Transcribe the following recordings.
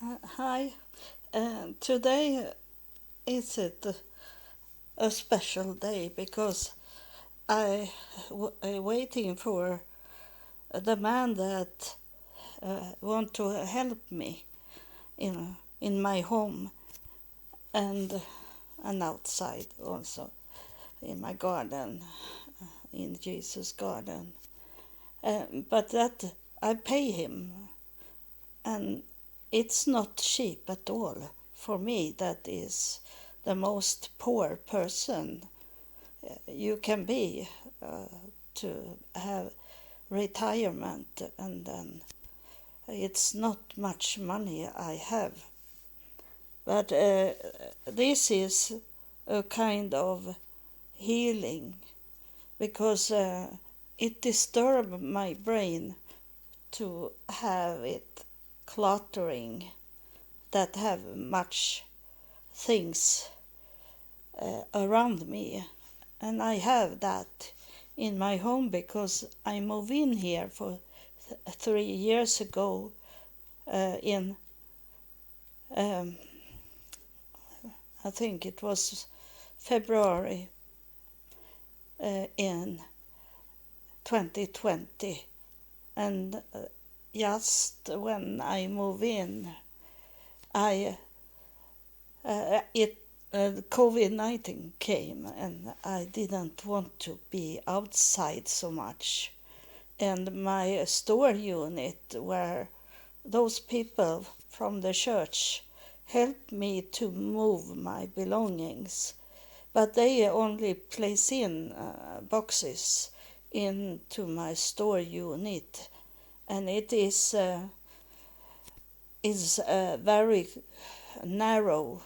Hi. Today is it a special day because I waiting for the man that want to help me in my home and outside also in my garden, in Jesus' garden. But that I pay him, and it's not cheap at all. For me, that is the most poor person you can be to have retirement, and then it's not much money I have. But this is a kind of healing because it disturbs my brain to have it cluttering that have much things around me, and I have that in my home because I moved in here for 3 years ago in um, I think it was February in 2020, and just when I moved in, I it COVID-19 came, and I didn't want to be outside so much. And my store unit, where those people from the church helped me to move my belongings, but they only place in boxes into my store unit, and it is very narrow.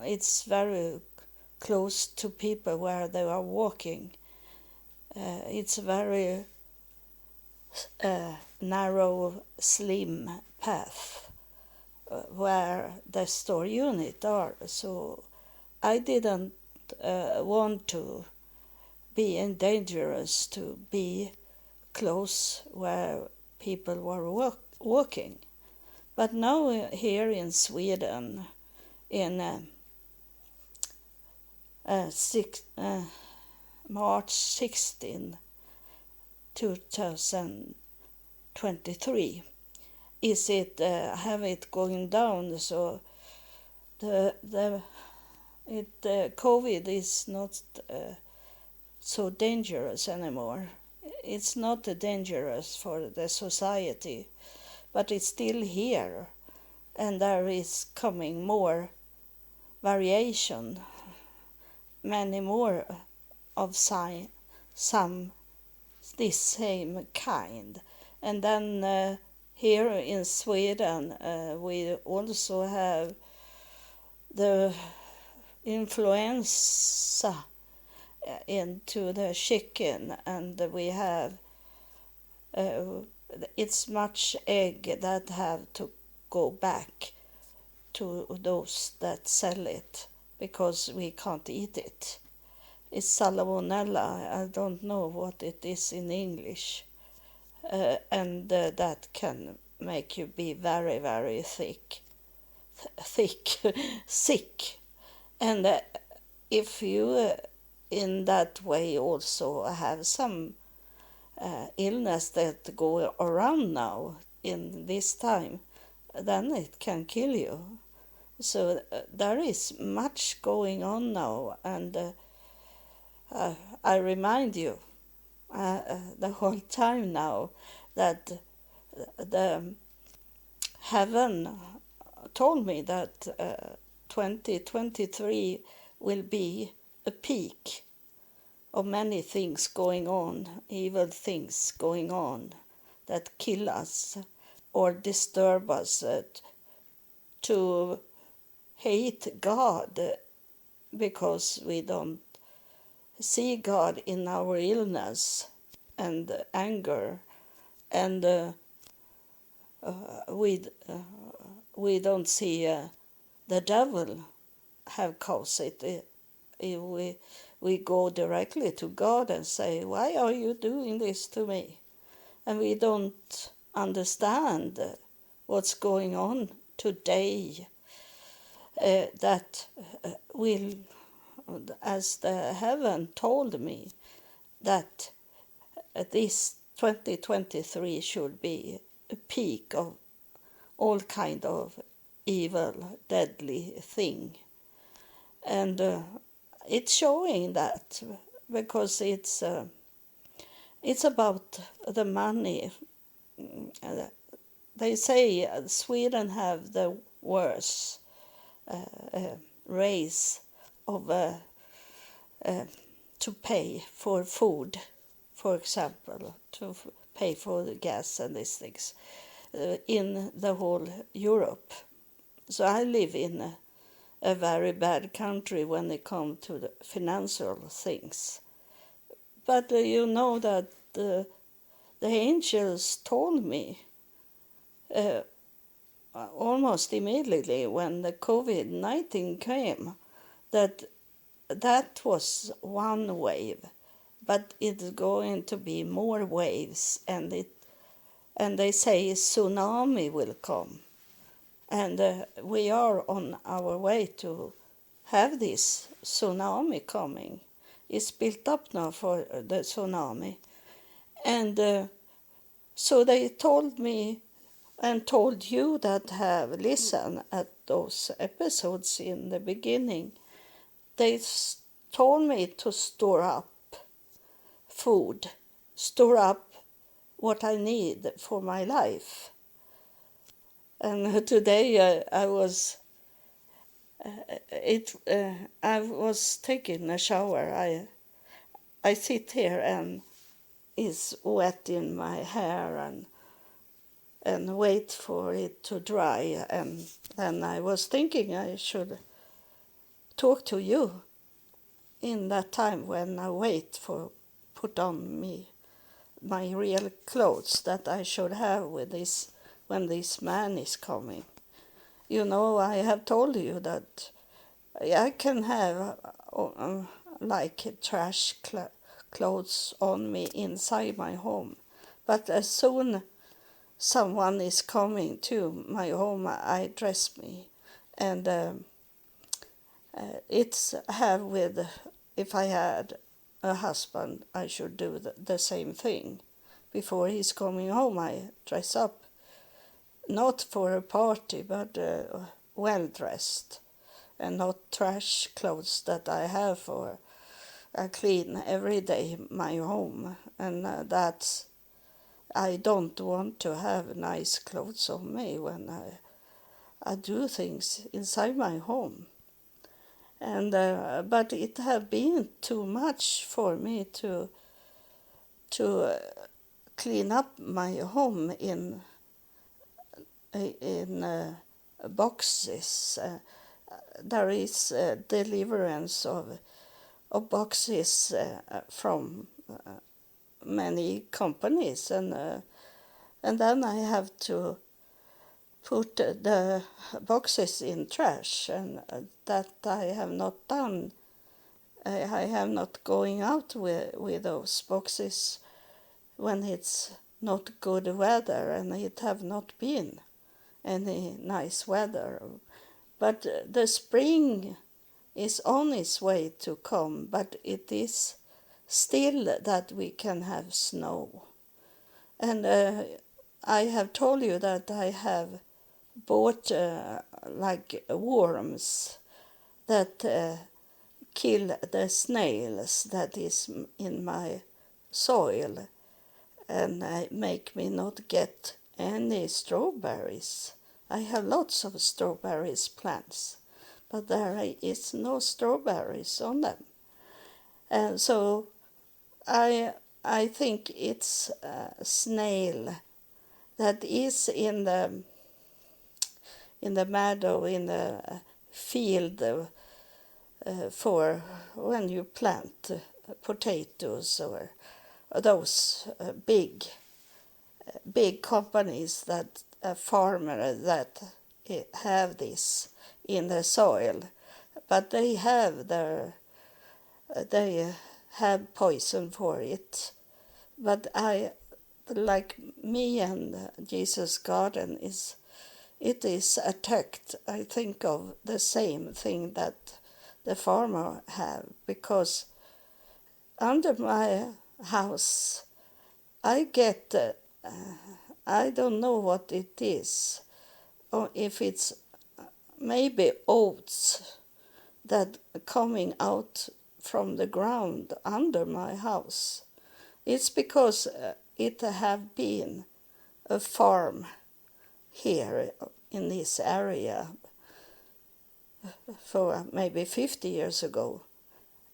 It's very close to people where they are walking. It's a very narrow, slim path where the store unit are. So I didn't want to be dangerous to be close where people were walking. But now here in Sweden, in March 16, 2023, is it have it going down, so the COVID is not so dangerous anymore. It's not dangerous for the society, but it's still here, and there is coming more variation, many more of some this same kind. And then here in Sweden we also have the influenza into the chicken, and we have it's much egg that have to go back to those that sell it because we can't eat it. It's salmonella. I don't know what it is in English, and that can make you be very, very sick. And if you in that way also have some illness that go around now in this time, then it can kill you. So there is much going on now, and I remind you the whole time now that the heaven told me that 2023 will be a peak of many things going on, evil things going on that kill us or disturb us, to hate God because we don't see God in our illness and anger, and we don't see the devil have caused it. If we go directly to God and say, why are you doing this to me? And we don't understand what's going on today that will, as the heaven told me, that this 2023 should be a peak of all kind of evil, deadly thing. And it's showing that because it's about the money. They say Sweden have the worst raise of to pay for food, for example, to pay for the gas and these things in the whole Europe. So I live in a very bad country when it comes to the financial things. But you know that the angels told me almost immediately when the COVID-19 came that was one wave, but it's going to be more waves, and they say tsunami will come, and we are on our way to have this tsunami coming. It's built up now for the tsunami, and so they told me and told you that have listened at those episodes in the beginning. They told me to store up food, store up what I need for my life. And today I was taking a shower. I sit here and it's wet in my hair and wait for it to dry. And then I was thinking I should talk to you in that time when I wait for put on me my real clothes that I should have with this when this man is coming. You know, I have told you that I can have like trash clothes on me inside my home, but as soon someone is coming to my home, I dress me, and it's have with, if I had a husband, I should do the same thing. Before he's coming home, I dress up, not for a party, but well dressed, and not trash clothes that I have for. I clean every day my home, and that's. I don't want to have nice clothes on me when I do things inside my home. And but it have been too much for me to clean up my home in boxes. There is deliverance of boxes from many companies, and then I have to put the boxes in trash, and that I have not done. I have not going out with those boxes when it's not good weather, and it have not been any nice weather. But the spring is on its way to come, but it is still that we can have snow. And I have told you that I have bought like worms that kill the snails that is in my soil, and make me not get any strawberries. I have lots of strawberries plants, but there is no strawberries on them. And so I think it's a snail that is in the meadow, in the field, for when you plant potatoes or those big companies that a farmer that have this in the soil, but they have poison for it. But I, like me and Jesus Garden, is it is attacked, I think of the same thing that the farmer have, because under my house I get, I don't know what it is, or if it's maybe oats that coming out from the ground under my house. It's because it have been a farm here in this area for maybe 50 years ago,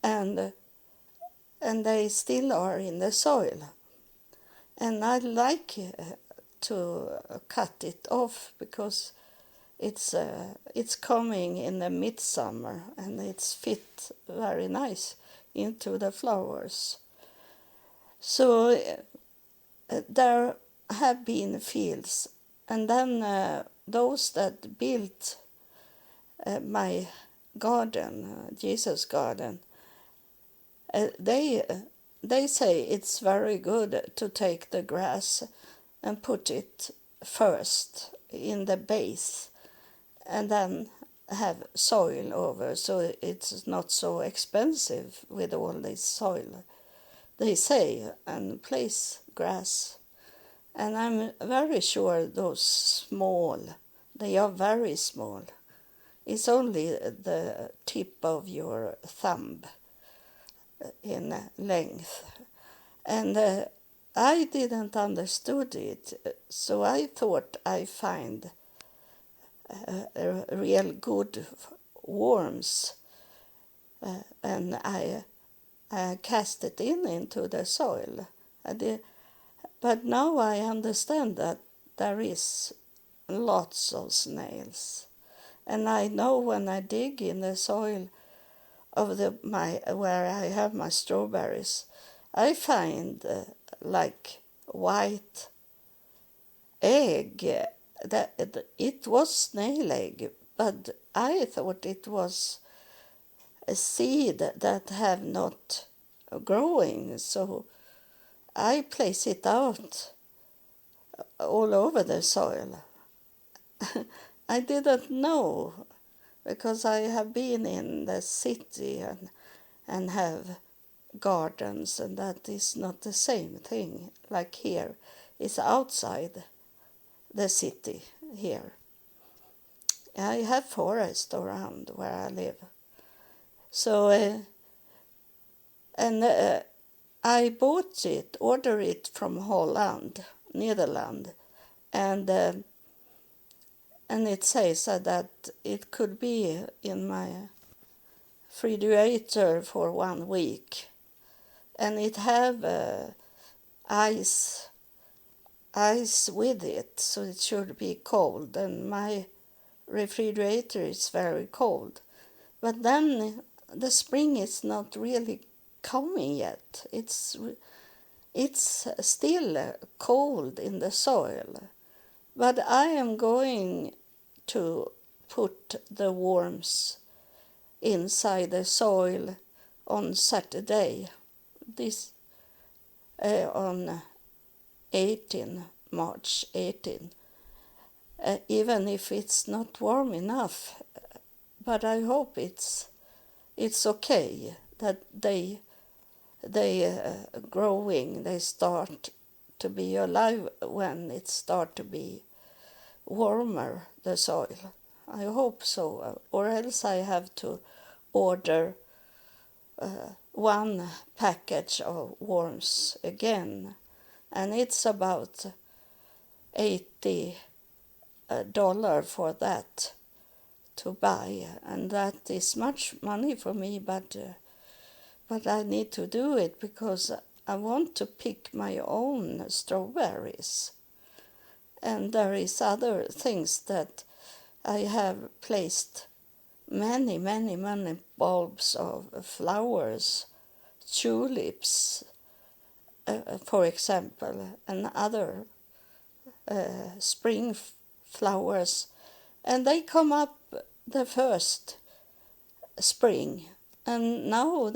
and they still are in the soil. And I like to cut it off because it's coming in the midsummer and it's fit very nice into the flowers. So there have been fields, and then those that built my garden, Jesus garden, they say it's very good to take the grass and put it first in the base and then have soil over, so it's not so expensive with all this soil, they say, and place grass. And I'm very sure those small, they are very small. It's only the tip of your thumb in length. And I didn't understood it, so I thought I find real good worms, and I cast it into the soil. But now I understand that there is lots of snails, and I know when I dig in the soil of where I have my strawberries, I find like white egg. That it was snail egg, but I thought it was a seed that have not growing, so I place it out all over the soil. I didn't know, because I have been in the city and have gardens, and that is not the same thing like here. It's outside the city here. I have forest around where I live. So, I bought it, ordered it from Holland, Netherlands, and it says that it could be in my refrigerator for 1 week, and it have ice with it, so it should be cold, and my refrigerator is very cold. But then the spring is not really coming yet. It's still cold in the soil. But I am going to put the worms inside the soil on Saturday, this on March 18, even if it's not warm enough. But I hope it's okay that they growing, they start to be alive when it start to be warmer, the soil. I hope so, or else I have to order 1 package of worms again, and it's about $80 for that to buy, and that is much money for me, but I need to do it because I want to pick my own strawberries. And there is other things that I have placed many bulbs of flowers, tulips, for example, and other spring flowers, and they come up the first spring, and now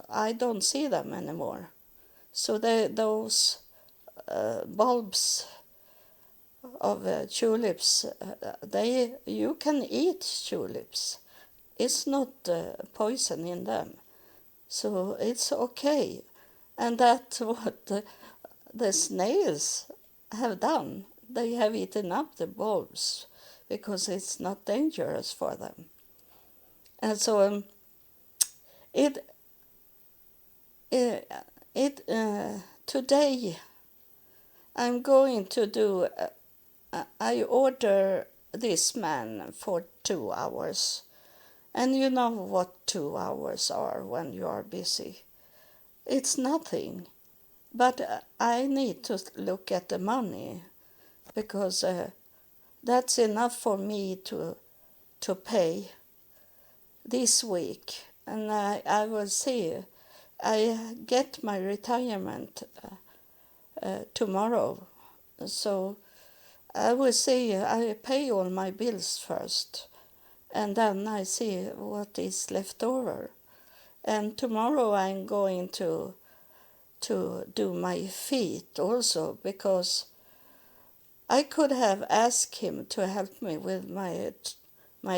I don't see them anymore. So those bulbs tulips. You can eat tulips. It's not poison in them, so it's okay. And that's what the snails have done. They have eaten up the bulbs because it's not dangerous for them. And so it today I'm going to do. I order this man for 2 hours, and you know what 2 hours are when you are busy. It's nothing, but I need to look at the money because that's enough for me to pay this week, and I will see. I get my retirement tomorrow, so I will see. I pay all my bills first, and then I see what is left over. And tomorrow I'm going to do my feet also, because I could have asked him to help me with my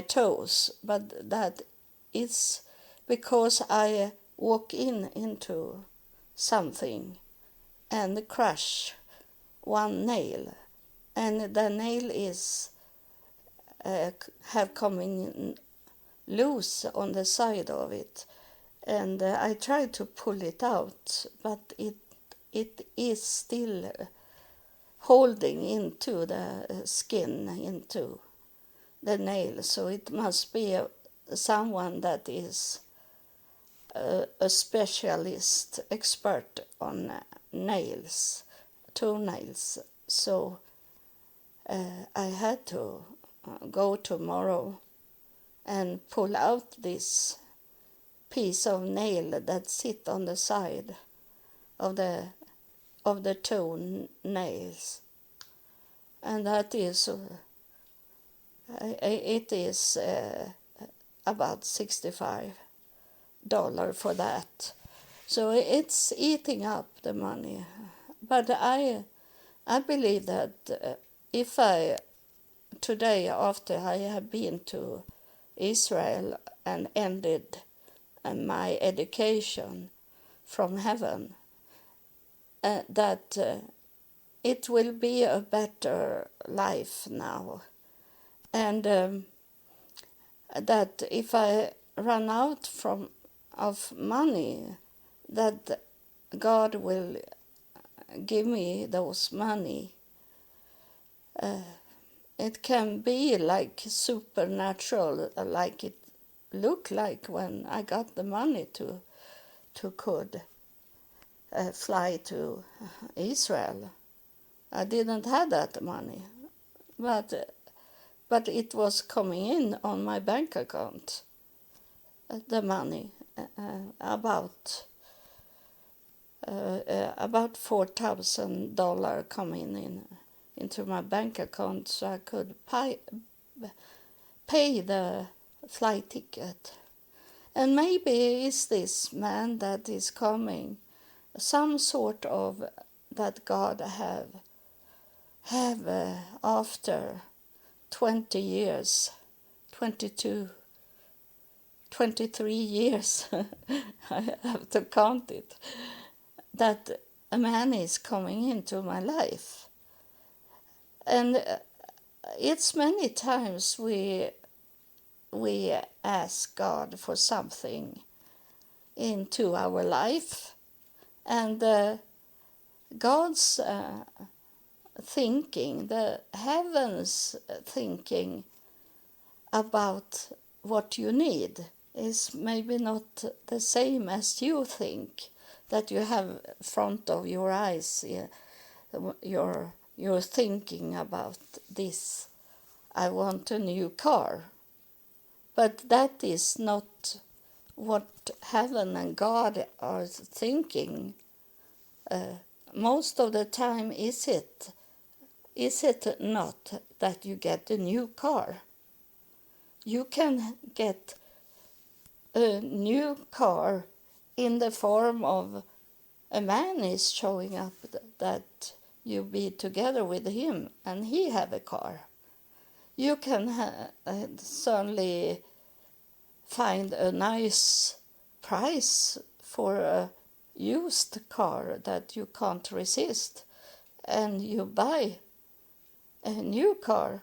toes, but that is because I walk into something and crush one nail, and the nail is have coming loose on the side of it, and I tried to pull it out, but it is still holding into the skin, into the nail, so it must be someone that is a specialist, expert on nails, toenails. So I had to go tomorrow and pull out this piece of nail that sit on the side of the toenails, and that is it is about $65 for that. So it's eating up the money. But I believe that if I, today after I have been to Israel and ended my education from heaven, that it will be a better life now. And that if I run out of money, that God will give me those money. It can be like supernatural, like it looked like when I got the money to could fly to Israel. I didn't have that money, but it was coming in on my bank account. The money, about $4,000 coming into my bank account, so I could pay the flight ticket. And maybe is this man that is coming some sort of that God have after 20 years, 22, 23 years, I have to count it, that a man is coming into my life. And it's many times we ask God for something into our life, and God's thinking, the heavens thinking about what you need is maybe not the same as you think that you have front of your eyes. You're thinking about this. I want a new car. But that is not what heaven and God are thinking. Most of the time, is it not that you get a new car? You can get a new car in the form of a man is showing up that you be together with him and he have a car. You can certainly find a nice price for a used car that you can't resist, and you buy a new car,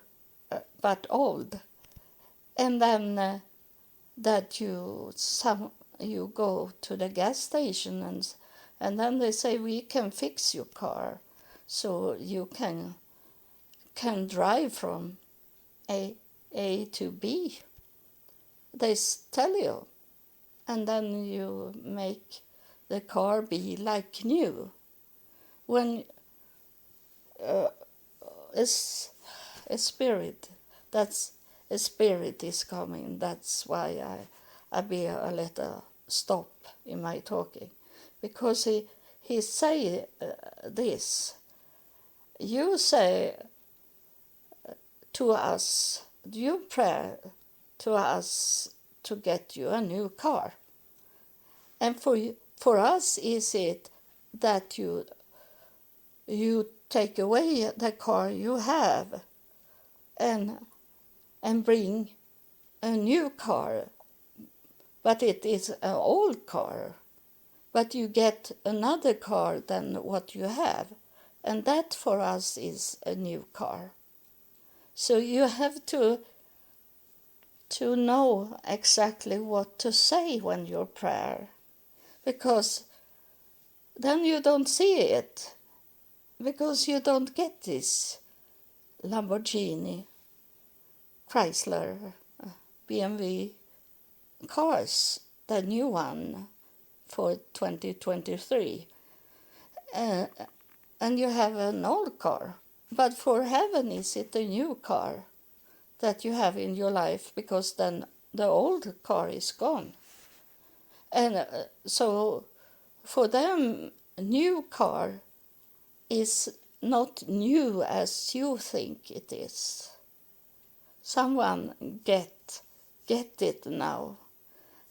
but old, and then that you go to the gas station and then they say we can fix your car so you can drive from A to B. They tell you, and then you make the car be like new. When a spirit, that's a spirit is coming. That's why I be a little stop in my talking, because he say this. You say to us, you pray to us to get you a new car, and for us is it that you take away the car you have and bring a new car, but it is an old car, but you get another car than what you have, and that for us is a new car. So you have to know exactly what to say when you pray, because then you don't see it, because you don't get this Lamborghini, Chrysler, BMW cars, the new one for 2023. And you have an old car. But for heaven, is it a new car that you have in your life? Because then the old car is gone. And so for them, a new car is not new as you think it is. Someone get it now.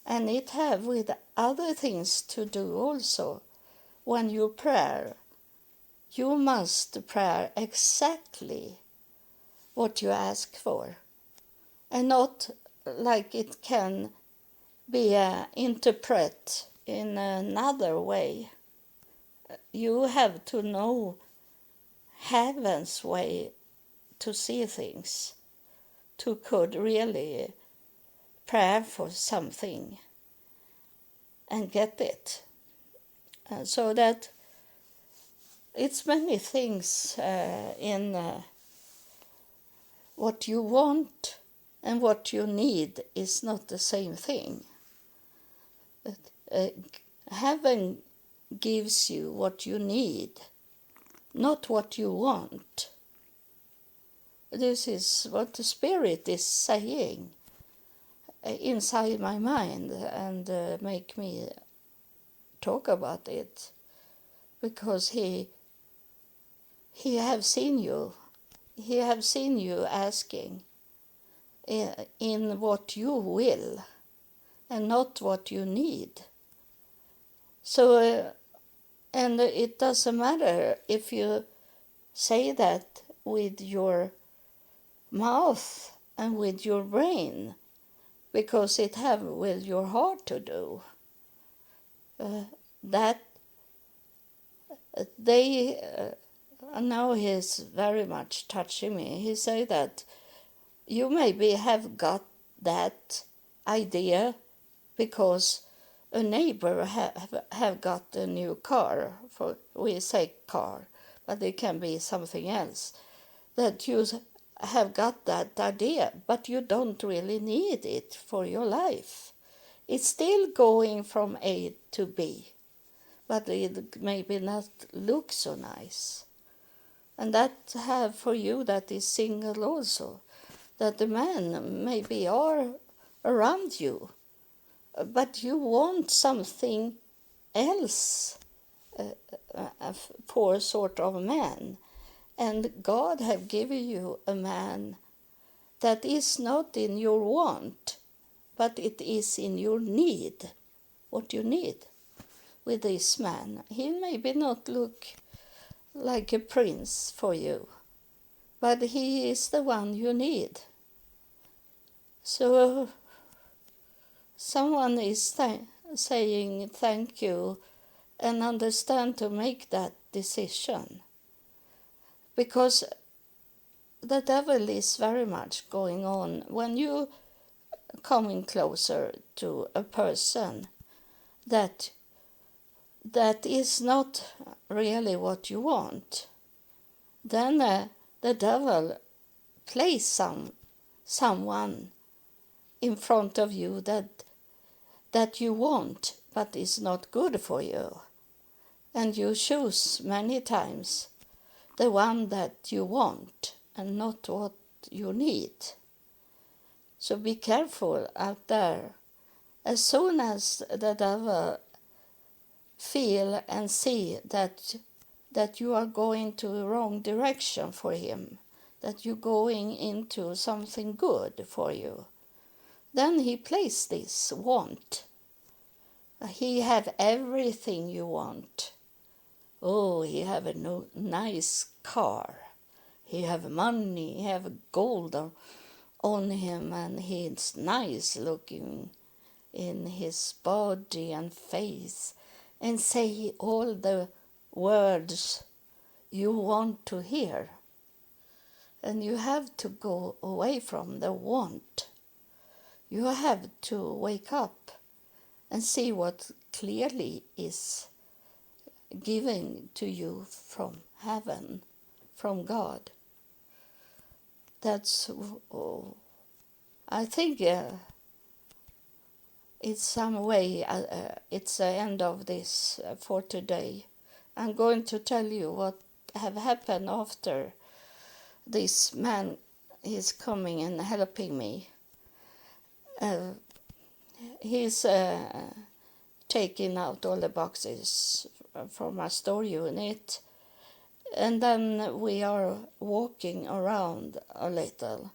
And it have with other things to do also. When you pray, you must pray exactly what you ask for, and not like it can be interpreted in another way. You have to know heaven's way to see things, to could really pray for something and get it. So that it's many things in what you want and what you need is not the same thing. Heaven gives you what you need, not what you want. This is what the Spirit is saying inside my mind, and make me talk about it, because he have seen you. He have seen you asking in what you will and not what you need. So, and it doesn't matter if you say that with your mouth and with your brain, because it have with your heart to do. That they now he's very much touching me. He say that you maybe have got that idea because a neighbor have got a new car. For we say car, but it can be something else. That you have got that idea, but you don't really need it for your life. It's still going from A to B, but it maybe not look so nice. And that have for you that is single also, that the man maybe are around you, but you want something else for sort of man. And God have given you a man that is not in your want, but it is in your need, what you need with this man. He maybe not look like a prince for you, but he is the one you need. So someone is saying thank you and understand to make that decision, because the devil is very much going on when you coming closer to a person that is not really what you want. Then the devil plays someone in front of you that you want but is not good for you, and you choose many times the one that you want and not what you need. So be careful out there. As soon as the devil feel and see that you are going to the wrong direction for him, that you're going into something good for you, then he plays this want. He have everything you want. Oh, he have a nice car. He have money. He have gold on him, and he's nice looking in his body and face, and say all the words you want to hear. And you have to go away from the want. You have to wake up and see what clearly is given to you from heaven, from God. That's, I think it's some way, it's the end of this for today. I'm going to tell you what have happened after this man is coming and helping me. He's taking out all the boxes from my store unit, and then we are walking around a little.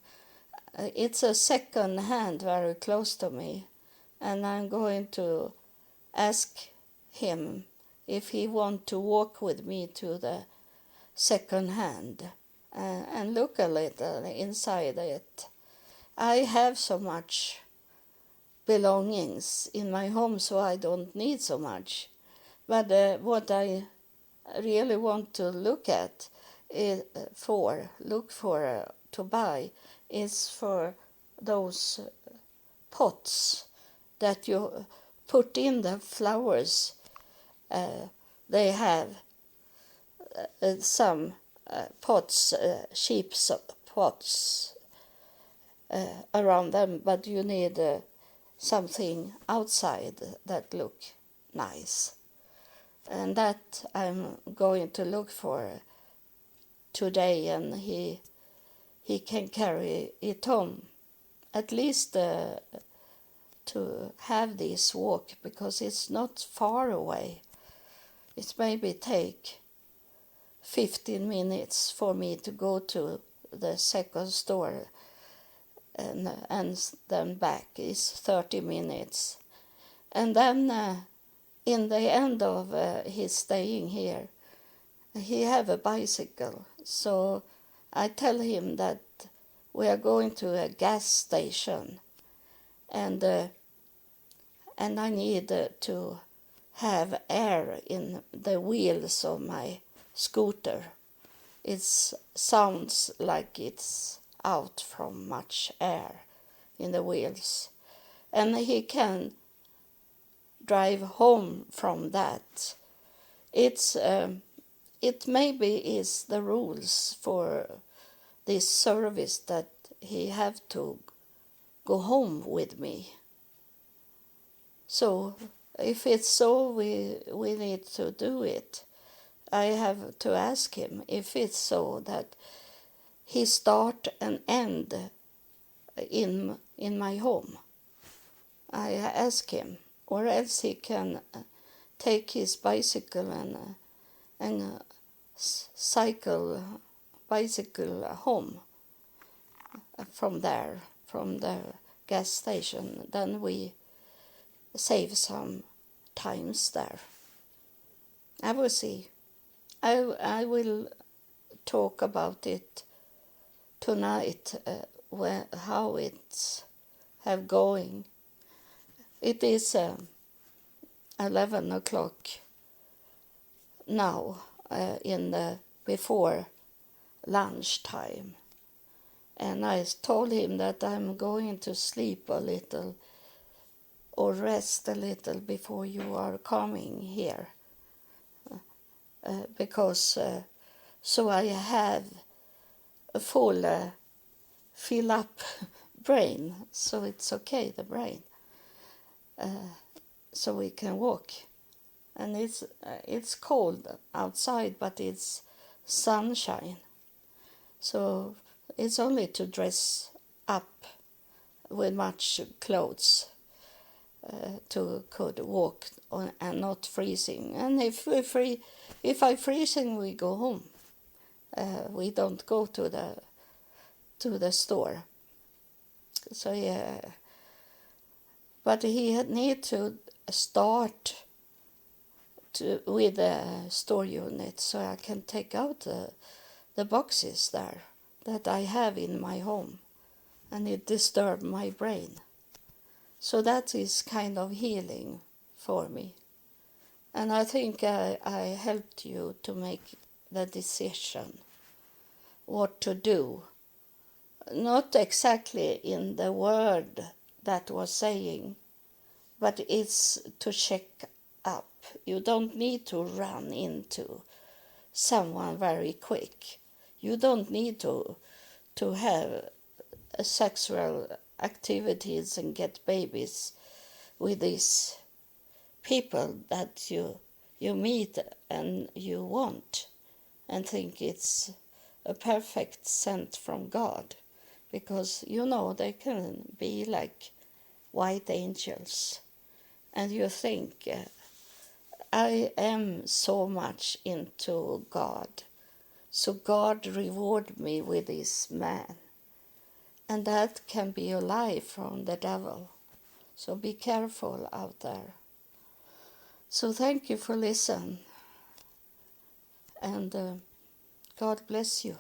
It's a second hand very close to me, and I'm going to ask him if he wants to walk with me to the second hand and look a little inside it. I have so much belongings in my home, so I don't need so much. But what I really want to look at to buy is for those pots that you put in the flowers. They have some pots, sheep's pots around them, but you need something outside that look nice. And that I'm going to look for today, and he can carry it home, at least to have this walk, because it's not far away. It maybe take 15 minutes for me to go to the second store, and then back is 30 minutes. And then in the end of his staying here, he have a bicycle. So I tell him that we are going to a gas station, and I need to have air in the wheels of my scooter. It sounds like it's out from much air in the wheels, and he can drive home from that. It maybe is the rules for this service that he have to go home with me. So if it's so, we need to do it. I have to ask him if it's so that he start and end in my home. I ask him, or else he can take his bicycle and bicycle home from there, from the gas station. Then we save some times there. I will see. I will talk about it tonight, how it's have going. It is 11 o'clock now, in the before lunchtime, and I told him that I'm going to sleep a little or rest a little before you are coming here, because so I have a full fill up brain, so it's okay, the brain, so we can walk. And it's cold outside, but it's sunshine, so it's only to dress up with much clothes to could walk on, and not freezing. And if I freezing, we go home. We don't go to the store. So yeah, but he need to start with the store unit, so I can take out the boxes there that I have in my home, and it disturbed my brain. So that is kind of healing for me. And I think I helped you to make the decision what to do. Not exactly in the word that was saying, but it's to check up. You don't need to run into someone very quick. You don't need to have sexual activities and get babies with these people that you meet and you want and think it's a perfect sent from God, because they can be like white angels, and you think I am so much into God, so God reward me with this man, and that can be a lie from the devil. So be careful out there. So thank you for listening, and God bless you.